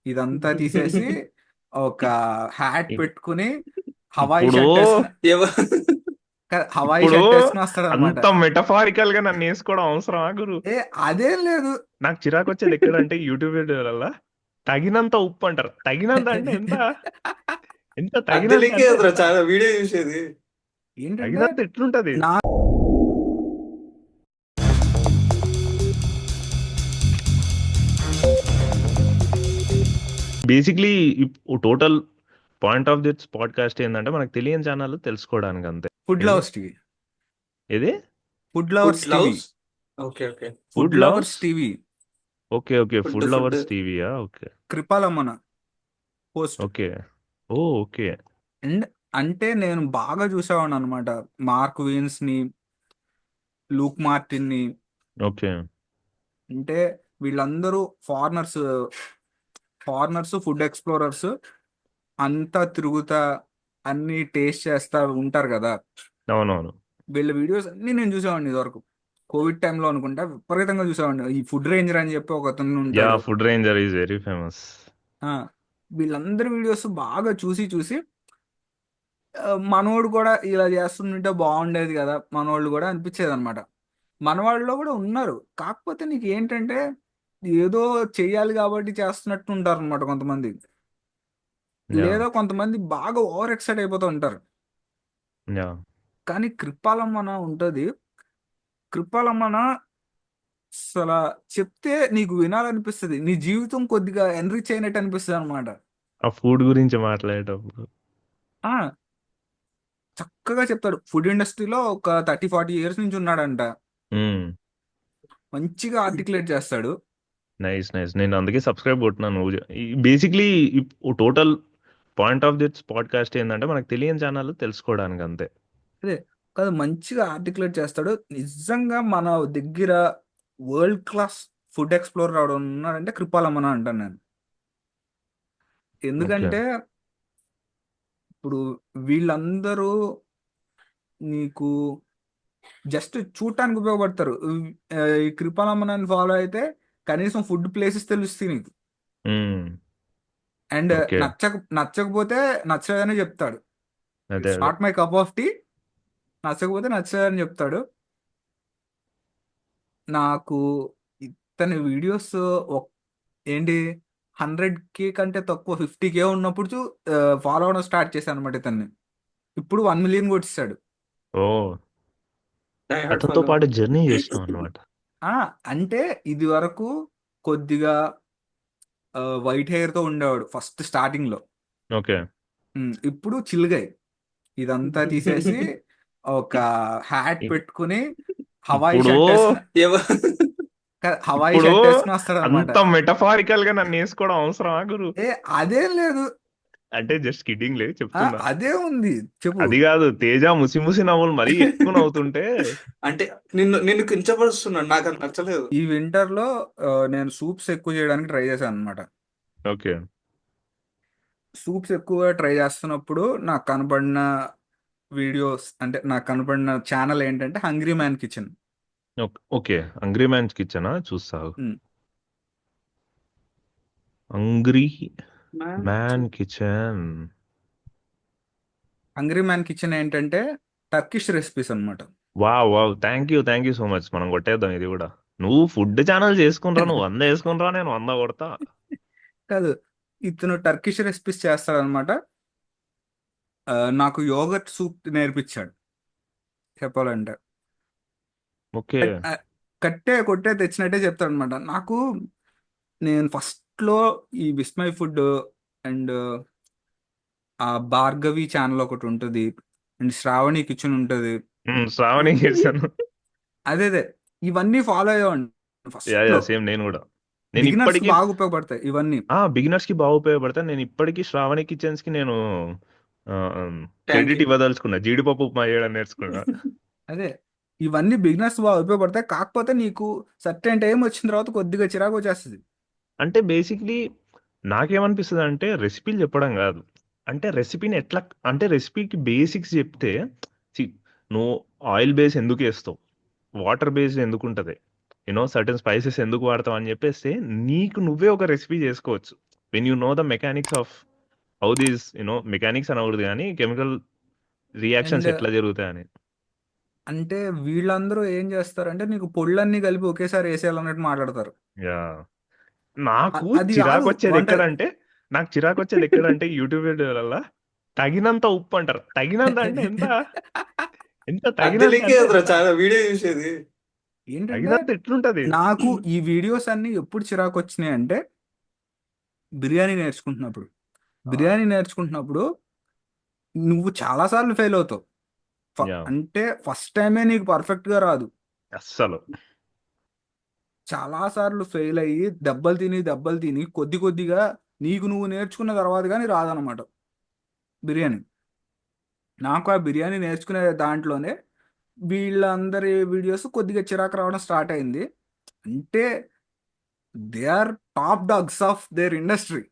ఇదంతా తీసేసి ఒక హ్యాట్ ఇ- పెట్టుకుని హవాయి ఇప్పుడు షర్ట్ వేసుకుని ఎవ హవాయి ఇప్పుడు షర్ట్ వేసుకుని వస్తాడనమాట. అంత మెటఫారికల్ గా నన్ను వేసుకోవడం అవసరమా గురు? ఏ అదేం లేదు. నాకు చిరాకు వచ్చేది ఎక్కడంటే యూట్యూబ్ వీడియోలల్లా తగినంత ఉప్పు అంటారు. తగినంత అంటే ఎంత? ఎంత అది తగినంత తెలియకే అంటే కదరా ఎంత? చాలా వీడియో చూసేది. ఏంటంటే తగినంత ఎట్లుంటది? నా basically total point of this podcast ఏంటంటే మనకు తెలియని ఛానల్ తెలుసుకోవడానికి అంతే. ఫుడ్ ఏది లవర్స్ టీవీ. ఏది food food lovers TV. Loves. Okay okay. Food food lovers loves. TV. Okay okay, food food food. Lovers టీవీయా? ఓకే కృపాలమ్మన post. Okay. Oh okay. And అంటే నేను బాగా చూసేవాడిని అనమాట. మార్క్ వీన్స్ ని, లూక్ మార్టిన్ ని. ఓకే అంటే వీళ్ళందరూ ఫారినర్స్, ఫుడ్ ఎక్స్ప్లోరర్స్, అంతా తిరుగుతా అన్ని టేస్ట్ చేస్తా ఉంటారు కదా. అవునవును. వీళ్ళ వీడియోస్ అన్ని నేను చూసేవాడిని ఇదివరకు. కోవిడ్ టైంలో అనుకుంటా విపరీతంగా చూసేవాడిని. ఈ ఫుడ్ రేంజర్ అని చెప్పి ఒక అతను యా, ఉంటాడు. Food ranger is very famous. ఆ, వీళ్ళందరి వీడియోస్ బాగా చూసి చూసి మనోడు కూడా ఇలా చేస్తుంటే బాగుండేది కదా మనోళ్ళు కూడా అనిపించేది అనమాట. మన వాళ్ళలో కూడా ఉన్నారు. కాకపోతే నీకు ఏంటంటే ఏదో చెయ్యాలి కాబట్టి చేస్తున్నట్టు ఉంటారు అనమాట కొంతమంది. యా లేదా కొంతమంది బాగా ఓవర్ ఎక్సైట్ అయిపోతూ ఉంటారు. యా. కానీ కృపాలమ్మన ఉంటుంది. కృపాలమ్మన అసలు చెప్తే నీకు వినాలనిపిస్తుంది. నీ జీవితం కొద్దిగా ఎన్రిచ్ అయినట్టు అనిపిస్తుంది అనమాట. ఆ ఫుడ్ గురించి మాట్లాడేటప్పుడు ఆ, చక్కగా చెప్తాడు. ఫుడ్ ఇండస్ట్రీలో ఒక 30-40 ఇయర్స్ నుంచి ఉన్నాడంట. మంచిగా ఆర్టికులేట్ చేస్తాడు. Nice nice. నేను అందుకే సబ్స్క్రైబ్ కొట్టినాను. Basically total point of this podcast ఏంటంటే మనకు తెలియని ఛానల్ తెలుసుకోవడానికి అంతే. అదే కాదు, మంచిగా ఆర్టికులేట్ చేస్తాడు. నిజంగా మన దగ్గర వరల్డ్ క్లాస్ ఫుడ్ ఎక్స్ప్లోరర్ అవడం ఉన్నాడంటే కృపాలమ్మన అంటాను నేను. ఓకే ఎందుకంటే ఇప్పుడు వీళ్ళందరూ నీకు జస్ట్ చూడటానికి ఉపయోగపడతారు. ఈ కృపాలమ్మనని ఫాలో అయితే కనీసం ఫుడ్ ప్లేసెస్ తెలుస్తాయి నీకు. And okay. నచ్చకపోతే నచ్చలేదని చెప్తాడు. అదే ఇట్స్ అదే. Not my cup of tea. నచ్చకపోతే నచ్చలేదని చెప్తాడు. నాకు ఇతని వీడియోస్ ఏంటి 100K కంటే తక్కువ 50K ఉన్నప్పుడు ఫాలో అవడం స్టార్ట్ చేశాను అనమాట ఇతన్ని. ఇప్పుడు 1 మిలియన్ కొట్టిస్తాడు. ఓ, డై హార్డ్ అతనితో ఫాలో. పాటు జర్నీ చేసినాం అనమాట. అంటే ఇది వరకు కొద్దిగా వైట్ హెయిర్ తో ఉండేవాడు ఫస్ట్ స్టార్టింగ్ లో. ఓకే. ఇప్పుడు చిల్గాయ్ ఇదంతా తీసేసి ఒక హ్యాట్ ఇ- పెట్టుకుని హవాయి ఇప్పుడు షర్ట్ వేసుకుని ఎవ హవాయి ఇప్పుడు షర్ట్ వేసుకుని వస్తాడనమాట. అంత మెటఫారికల్ గా నన్ను వేసుకోవడం అవసరమా గురు? ఏ అదేం లేదు. అంటే జస్ట్ కిడ్డింగ్ లే చెప్తున్నా. అదే ఉంది. చెప్పు. అది కాదు, తేజ ముసి ముసి నవ్వులు మరీ ఎక్కువ నవ్వుతుంటే. అంటే నిన్ను నిన్ను కించపరుస్తున్నాడు, నాకు అది నచ్చలేదు. ఈ వింటర్ లో నేను సూప్స్ ఎక్కువ చేయడానికి ట్రై చేశాను అనమాట. ఓకే సూప్స్ ఎక్కువ ట్రై చేస్తున్నప్పుడు నాకు కనపడిన వీడియోస్, అంటే నాకు కనపడిన ఛానల్ ఏంటంటే hungry man kitchen. Okay. Hungry man's కిచెనా? చూస్తావు. Hungry man kitchen. Hungry man kitchen ఏంటంటే టర్కిష్ రెసిపీస్ అనమాట. Wow wow, thank you so much. మనం కొట్టేద్దాం ఇది కూడా. నువ్వు ఫుడ్ ఛానల్ చేసుకునిరా, నువ్వు 100 వేసుకునిరా, నేను 100 కొడతా. కాదు, ఇతను టర్కిష్ రెసిపీస్ చేస్తాడనమాట. నాకు యోగర్ట్ సూప్ నేర్పించాడు చెప్పాలంటే. ఓకే కట్- ఆ, కట్టే కొట్టే తెచ్చినట్టే చెప్తాడు అనమాట నాకు. నేను ఫస్ట్లో ఈ విస్మయ్ ఫుడ్ అండ్ ఆ భార్గవి ఛానల్ ఒకటి ఉంటుంది, అండ్ శ్రావణి కిచెన్ ఉంటుంది. శ్రావణి ఇవన్నీ చేశాను. అదే అదే ఇవన్నీ ఫాలో అయ్యేవాడిని యా యా, ఫస్ట్లో. సేమ్ నేను కూడా. నేను బిగినర్స్ ఇప్పటికీ బాగా ఉపయోగపడతాయి ఇవన్నీ. బిగినర్స్ కి బాగా ఉపయోగపడతాను. నేను ఇప్పటికీ శ్రావణి కిచెన్స్ కి నేను థ్యాంక్ క్రెడిట్ యూ. ఇవ్వదలుచుకున్నా. జీడిపప్పు ఉప్మా చేయడం నేర్చుకున్నా. అదే ఇవన్నీ బిగినర్స్ బాగా ఉపయోగపడతాయి. కాకపోతే నీకు సర్టెన్ టైం వచ్చిన తర్వాత కొద్దిగా చిరాకు వచ్చేస్తుంది. అంటే బేసిక్లీ నాకేమనిపిస్తుంది అంటే రెసిపీలు చెప్పడం కాదు. అంటే రెసిపీని ఎట్లా, అంటే రెసిపీకి బేసిక్స్ చెప్తే, see, నువ్వు ఆయిల్ బేస్ ఎందుకు వేస్తావు, వాటర్ బేస్ ఎందుకు ఉంటుంది, సర్టన్ స్పైసెస్ ఎందుకు వాడతావు అని చెప్పేస్తే నీకు నువ్వే ఒక రెసిపీ చేసుకోవచ్చు. When you know the mechanics of how these mechanics అనకూడదు కానీ కెమికల్ రియాక్షన్స్ అండ్ ఎట్లా జరుగుతాయని. అంటే వీళ్ళందరూ ఏం చేస్తారంటే నీకు పొళ్ళన్నీ కలిపి ఒకేసారి వేసేయాలన్నట్టు మాట్లాడతారు. యా నాకు అది చిరాకు కాదు వచ్చేది వంట. ఎక్కడంటే నాకు చిరాకు వచ్చేది ఎక్కడంటే యూట్యూబ్ వీడియోలలో తగినంత ఉప్పు అంటారు. తగినంత అంటే ఎంత ఎంత అది తగినంత తెలియకే అంటే కదరా ఎంత చాలా వీడియో చూసేది. ఏంటంటే తగినంత ఎట్లుంటది. నాకు ఈ వీడియోస్ అన్ని ఎప్పుడు చిరాకు వచ్చినాయి అంటే బిర్యానీ నేర్చుకుంటున్నప్పుడు. బిర్యానీ నేర్చుకుంటున్నప్పుడు నువ్వు చాలాసార్లు ఫెయిల్ అవుతావు. యా అంటే ఫస్ట్ టైమే నీకు పర్ఫెక్ట్గా రాదు. అస్సలు చాలాసార్లు ఫెయిల్ అయ్యి దెబ్బలు తిని కొద్ది కొద్దిగా నీకు నువ్వు నేర్చుకున్న తర్వాత కానీ రాదనమాట బిర్యానీ. నాకు ఆ బిర్యానీ నేర్చుకునే దాంట్లోనే వీళ్ళందరి వీడియోస్ కొద్దిగా చిరాకు రావడం స్టార్ట్ అయింది. అంటే they are top dogs of their industry.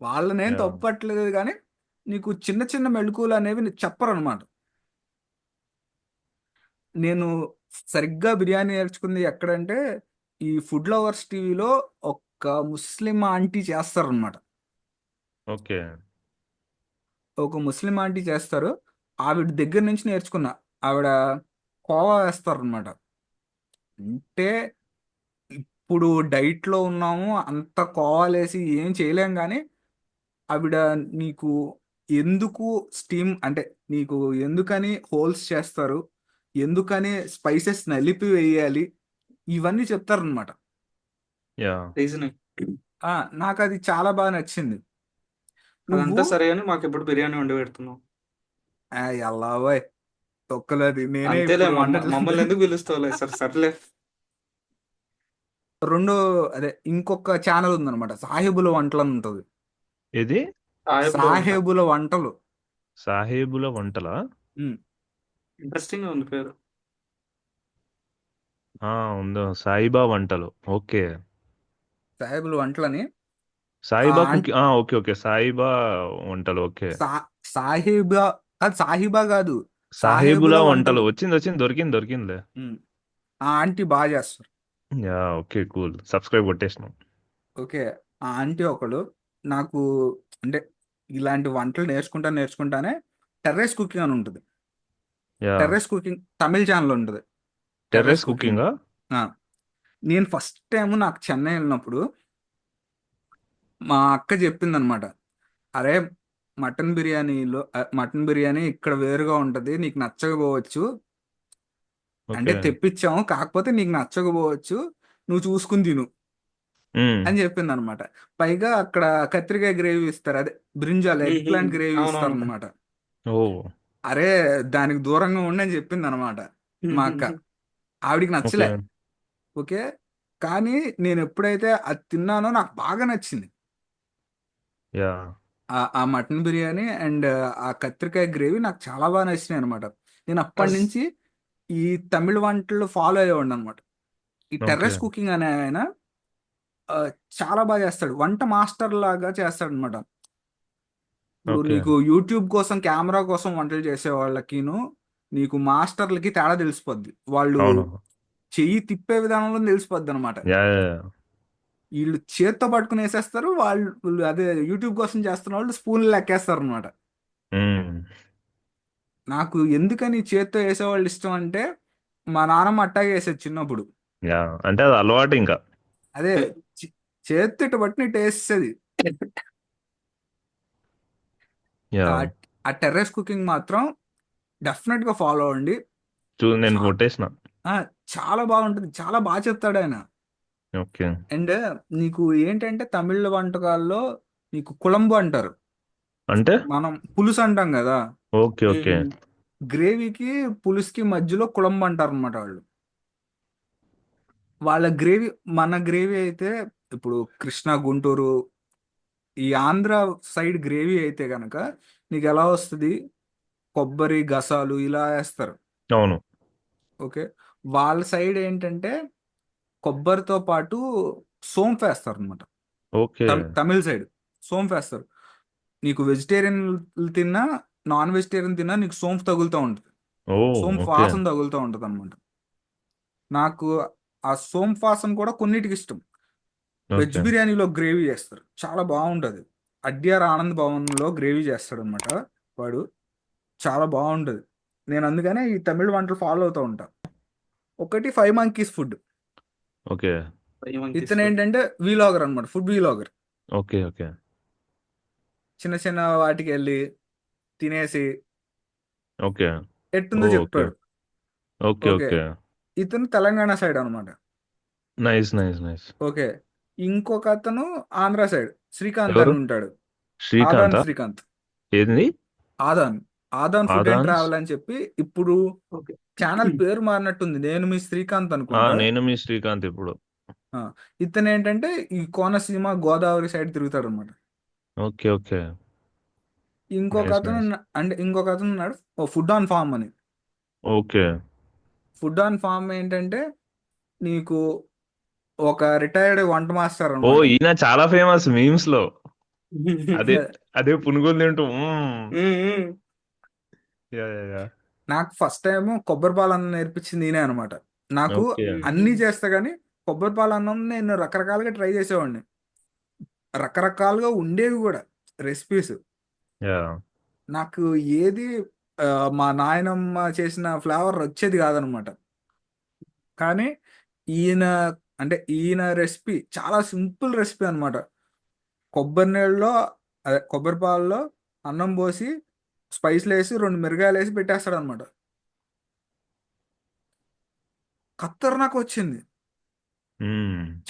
వాళ్ళనేం యా తప్పట్లేదు కానీ నీకు చిన్న చిన్న మెళకువలు అనేవి చెప్పరు అనమాట. నేను సరిగ్గా బిర్యానీ నేర్చుకుంది ఎక్కడంటే ఈ ఫుడ్ లవర్స్ టీవీలో ఒక ముస్లిం ఆంటీ చేస్తారనమాట. ఓకే ఒక ముస్లిం ఆంటీ చేస్తారు. ఆవిడ దగ్గర నుంచి నేర్చుకున్నా. ఆవిడ కోవా వేస్తారనమాట. అంటే ఇప్పుడు డైట్లో ఉన్నాము, అంత కోవాలేసి ఏం చేయలేం కానీ ఆవిడ నీకు ఎందుకు స్టీమ్ అంటే నీకు ఎందుకని హోల్స్ చేస్తారు, ఎందుకని స్పైసెస్ నలిపి వేయాలి, ఇవన్నీ చెప్తారనమాట. యా రీజనింగ్ నాకు అది చాలా బాగా నచ్చింది. నువ్వు అదంతా సరే అని మాకు ఎప్పుడు బిర్యానీ వండి పెడుతున్నావు. ఎలా బాయ్ తొక్కలేదు, నేనే అంతేలే ఇప్పుడు వంట మమ్మల్ని ఎందుకు పిలుస్తావులే, సరే సర్లే. రెండో అదే ఇంకొక ఛానల్ ఉందన్నమాట, సాహిబుల వంటలు అని ఉంటుంది. ఇది సాహెబ్లో వంట సాహేబుల వంటలు. సాహేబుల వంటల. ఉమ్, ఇంట్రెస్టింగ్ ఉంది పేరు. ఉందో సాయిబా వంటలు. ఓకే సాహేబుల వంటలని ఆ సాయిబా ఆంట్ కుకి ఓకే ఓకే సాయిబా వంటలు ఓకే. సా సాహిబా అది సాహిబా కాదు, సాహేబుల సాహేబుల వంటలు వంటలు. వచ్చింది వచ్చింది దొరికిందిలే. ఉమ్, ఆ ఆంటీ బాగా చేస్తారు. యా ఓకే కూల్ సబ్స్క్రైబ్ కొట్టేసినాం. ఓకే. ఆ ఆంటీ ఒకడు నాకు అంటే ఇలాంటి వంటలు నేర్చుకుంటానే టెర్రస్ కుకింగ్ అని ఉంటుంది. యా టెర్రస్ కుకింగ్ తమిళ ఛానల్ ఉంటుంది. Terrace terrace cooking. కుకింగా. ఆ, నేను ఫస్ట్ టైం నాకు చెన్నై వెళ్ళినప్పుడు మా అక్క చెప్పిందనమాట. అరే మటన్ బిర్యానీ ఇక్కడ వేరుగా ఉంటుంది, నీకు నచ్చకపోవచ్చు. అంటే ఓకే తెప్పించాము కాకపోతే నీకు నచ్చకపోవచ్చు, నువ్వు చూసుకుని తిను అని చెప్పింది అనమాట. పైగా అక్కడ కత్తిరికాయ గ్రేవీ ఇస్తారు, అదే బ్రింజాల్ ఎగ్ ప్లాంట్ గ్రేవీ అవునవును. ఇస్తారనమాట. ఓ అరే దానికి దూరంగా ఉండని చెప్పింది అనమాట మా అక్క. ఆవిడికి ఓకే నచ్చలే. ఓకే. కానీ నేను ఎప్పుడైతే అది తిన్నానో నాకు బాగా నచ్చింది. యా ఆ మటన్ బిర్యానీ అండ్ ఆ కత్తిరికాయ గ్రేవీ నాకు చాలా బాగా నచ్చినాయి అనమాట. నేను అప్పటి అస్- నుంచి ఈ తమిళ వంటలు ఫాలో అయ్యేవాడిని అనమాట. ఈ ఓకే టెర్రస్ కుకింగ్ అనే ఆయన ఆ, చాలా బాగా చేస్తాడు, వంట మాస్టర్ లాగా చేస్తాడు అనమాట. ఇప్పుడు ఓకే నీకు యూట్యూబ్ కోసం కెమెరా కోసం వంటలు చేసే వాళ్ళకిను నీకు మాస్టర్లకి తేడా తెలిసిపోద్ది. వాళ్ళు అవును. చెయ్యి తిప్పే విధానంలో తెలిసిపోద్ది అనమాట. Yeah yeah, yeah. వీళ్ళు చేత్తో పట్టుకుని వేసేస్తారు, వాళ్ళు అదే యూట్యూబ్ కోసం చేస్తున్న వాళ్ళు స్పూన్లు లెక్కేస్తారు అనమాట. మ్మ్. నాకు ఎందుకని చేత్తో వేసేవాళ్ళు ఇష్టం అంటే మా నాన్నమ్మ అట్టాగే వేసేది చిన్నప్పుడు. యా అంటే అది అలవాటు ఇంకా. అదే చి- చేత్తో ఇటు పట్టుని ఇటు వేసేది. యా ఆ ఆ టెర్రస్ కుకింగ్ మాత్రం డెఫినెట్గా ఫాలో అవ్వండి. నేను చా కొట్టేసిన. ఆ, చాలా బాగుంటుంది, చాలా బాగా చెప్తాడు ఆయన. ఓకే అండ్ నీకు ఏంటంటే తమిళ వంటకాల్లో నీకు కుళంబు అంటారు, అంటే మనం పులుసు అంటాం కదా. ఓకే ఓకే గ్రేవీకి పులుసుకి మధ్యలో కుళంబు అంటారు అనమాట వాళ్ళు. వాళ్ళ గ్రేవీ మన గ్రేవీ అయితే ఇప్పుడు కృష్ణా గుంటూరు ఈ ఆంధ్ర సైడ్ గ్రేవీ అయితే కనుక నీకు ఎలా వస్తుంది, కొబ్బరి గసాలు ఇలా వేస్తారు. అవును. ఓకే. వాళ్ళ సైడ్ ఏంటంటే కొబ్బరితో పాటు సోంపు వేస్తారు అనమాట. ఓకే తమిళ సైడ్ సోంపు వేస్తారు. నీకు వెజిటేరియన్ తిన్నా నాన్ వెజిటేరియన్ తిన్నా నీకు సోంపు తగులుతూ ఉంటుంది. ఓ సోంపు ఓకే వాసన తగులుతూ ఉంటుంది అనమాట. నాకు ఆ సోంపు వాసన కూడా కొన్నిటికి ఇష్టం. Veg okay. బిర్యానీలో గ్రేవీ చేస్తారు, చాలా బాగుంటుంది. అడ్యార్ ఆనంద్ భవన్లో గ్రేవీ చేస్తాడు అనమాట వాడు, చాలా బాగుంటుంది. నేను అందుకనే ఈ తమిళ వంటలు ఫాలో అవుతూ ఉంటా. ఒకటి 5 మంకీస్ ఫుడ్. ఓకే. ఇతను ఏంటంటే వీలాగర్ అనమాట, ఫుడ్ వీలాగర్. ఓకే. ఓకే. చిన్న చిన్న వాటికి వెళ్ళి తినేసి ఓకే. ఎట్టుందో ఓకే. చెప్తాడు. ఓకే. Okay, okay. ఇతను తెలంగాణ సైడ్ అనమాట. నైస్. నైస్. నైస్. ఓకే, ఇంకొక అతను ఆంధ్ర సైడ్, శ్రీకాంత్ ఎవరు? అని ఉంటాడు. ఆదాన్ శ్రీకాంతా? శ్రీకాంత్. ఏంది? Aadan Aadan food and Adan's? Travel అని చెప్పి ఇప్పుడు ఛానల్ పేరు మారినట్టుంది, నేను మీ శ్రీకాంత్ అనుకుంటా. నేను మీ శ్రీకాంత్ ఇప్పుడు. ఆ, ఇతను ఏంటంటే ఈ కోనసీమ గోదావరి సైడ్ తిరుగుతాడు అనమాట. ఓకే. ఓకే. ఇంకొక నైస్. అతను నైస్. ఇంకొక అతను ఉన్నాడు, ఫుడ్ ఆన్ ఫార్మ్ అని. ఓకే. ఫుడ్ ఆన్ ఫార్మ్ ఏంటంటే నీకు ఒక రిటైర్డ్ వంట మాస్టర్ ఓ అనమాట. ఈయన చాలా ఫేమస్ మీమ్స్ లో. అదే అదే పునుగులు తింటూ యా, యా, యా. నాకు ఫస్ట్ టైం కొబ్బరి పాలన్నం నేర్పించింది నేనే అనమాట. నాకు ఓకే. అన్నీ చేస్తా కానీ కొబ్బరి పాలన్నం నేను రకరకాలుగా ట్రై చేసేవాడిని, రకరకాలుగా ఉండేవి కూడా రెసిపీస్. యా. నాకు ఏది ఆ, మా నాయనమ్మ చేసిన ఫ్లేవర్ వచ్చేది కాదనమాట. కానీ ఈయన ఈయన రెసిపీ చాలా సింపుల్ రెసిపీ అనమాట. కొబ్బరి నీళ్ళలో, అదే కొబ్బరి పాలలో అన్నం పోసి స్పైస్లు వేసి 2 మిరగాయలు వేసి పెట్టేస్తాడు అనమాట. ఖతర్నాక్ వచ్చింది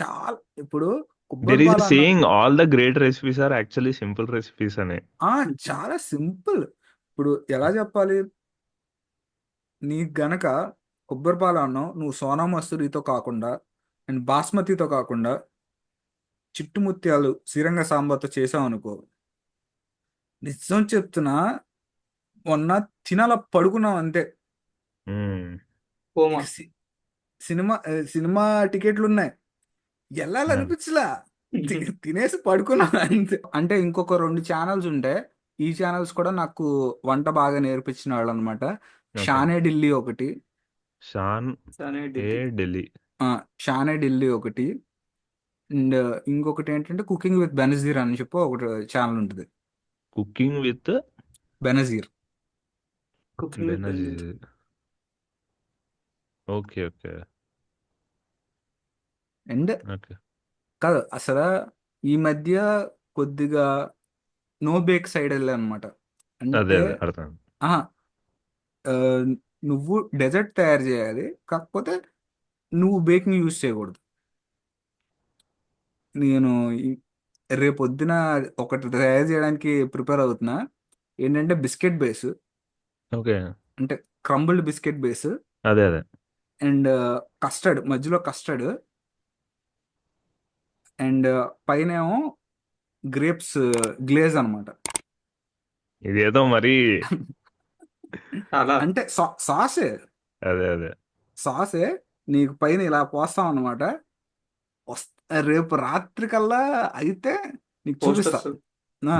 చాలా. ఇప్పుడు కొబ్బరి there is paala annam saying all the great recipes are actually simple recipes అని. చాలా సింపుల్. ఇప్పుడు ఎలా చెప్పాలి, నీకు గనక కొబ్బరి పాల అన్నం నువ్వు సోనా మసూరితో కాకుండా అండ్ బాస్మతితో కాకుండా చిట్టుముత్యాలు శ్రీరంగ సాంబార్తో చేసావు అనుకో, నిజం చెప్తున్నా, మొన్న తినాల పడుకున్నాం అంతే. కోమా. సి- సినిమా టికెట్లు ఉన్నాయి, వెళ్ళాలనిపించలా, తినేసి పడుకున్నాం అంతే. అంటే ఇంకొక 2 ఛానల్స్ ఉంటాయి, ఈ ఛానల్స్ కూడా నాకు వంట బాగా నేర్పించిన వాళ్ళు అనమాట. షానే ఢిల్లీ ఒకటి, షాన్ ఏ ఢిల్లీ. షానే ఢిల్లీ ఒకటి, అండ్ ఇంకొకటి ఏంటంటే కుకింగ్ విత్ బెనజీర్ అని చెప్పి ఒకటి ఛానల్ ఉంటుంది. Cooking with Benazir. Benazir. Okay. Okay. And okay. కాదు అసలు ఈ మధ్య కొద్దిగా నో బేక్ సైడ్ వెళ్ళా అనమాట. అదే అంటే అదే అర్థం. ఆహా, ఆ, నువ్వు డెజర్ట్ తయారు చేయాలి, కాకపోతే నువ్వు బేకింగ్ యూజ్ చేయకూడదు. నేను రేపొద్దున ఒకటి తయారు చేయడానికి ప్రిపేర్ అవుతున్నా. ఏంటంటే బిస్కెట్ బేస్, ఓకే. అంటే క్రంబుల్డ్ బిస్కెట్ బేస్ అదే అదే. అండ్ కస్టర్డ్, మధ్యలో కస్టర్డ్ అండ్ పైన ఏమో గ్రేప్స్ గ్లేజ్ అనమాట. ఇదేదో మరి అలా అంటే సాసే, అదే అదే. సాసే నీకు పైన ఇలా పోస్తాం అనమాట. రేపు రాత్రి కల్లా అయితే నీకు చూపిస్తా. పోస్టర్స్. ఆ.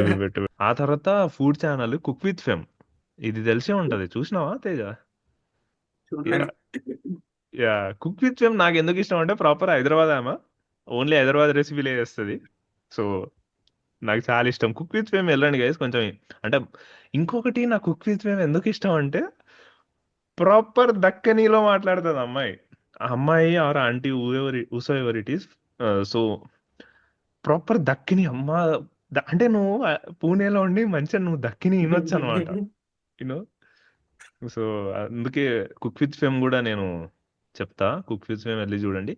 ఇవి పెట్టు. ఆ తర్వాత food channel cook with fem, ఇది తెలిసే ఉంటది, చూసినావా తేజ? చూడలేదు. యా. కుక్ విత్ ఫెమ్ నాకు ఎందుకు ఇష్టం అంటే ప్రాపర్ హైదరాబాద్ ఆమె ఓన్లీ హైదరాబాద్ రెసిపీలే చేస్తుంది. సో నాకు చాలా ఇష్టం కుక్ విత్ ఫేమ్. వెళ్ళండి గైస్ కొంచెం. అంటే ఇంకొకటి నాకు కుక్ విత్ ఫేమ్ ఎందుకు ఇష్టం అంటే ప్రాపర్ దక్కనీలో మాట్లాడుతుంది అమ్మాయి. ఆ అమ్మాయి or aunty whosoever it is. So proper Dakhini అమ్మ. అంటే నువ్వు పూణేలో ఉండి మంచిగా నువ్వు దక్కిని వినొచ్చు అనమాట. యూనో. సో అందుకే కుక్ విత్ ఫేమ్ కూడా నేను చెప్తా, కుక్ విత్ ఫేమ్ వెళ్ళి చూడండి.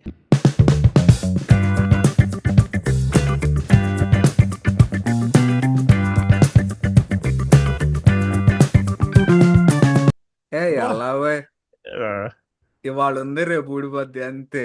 ఏ ఎలా ఆ, ఇవాళ ఉంది రేపు ఊడిపోద్ది అంతే.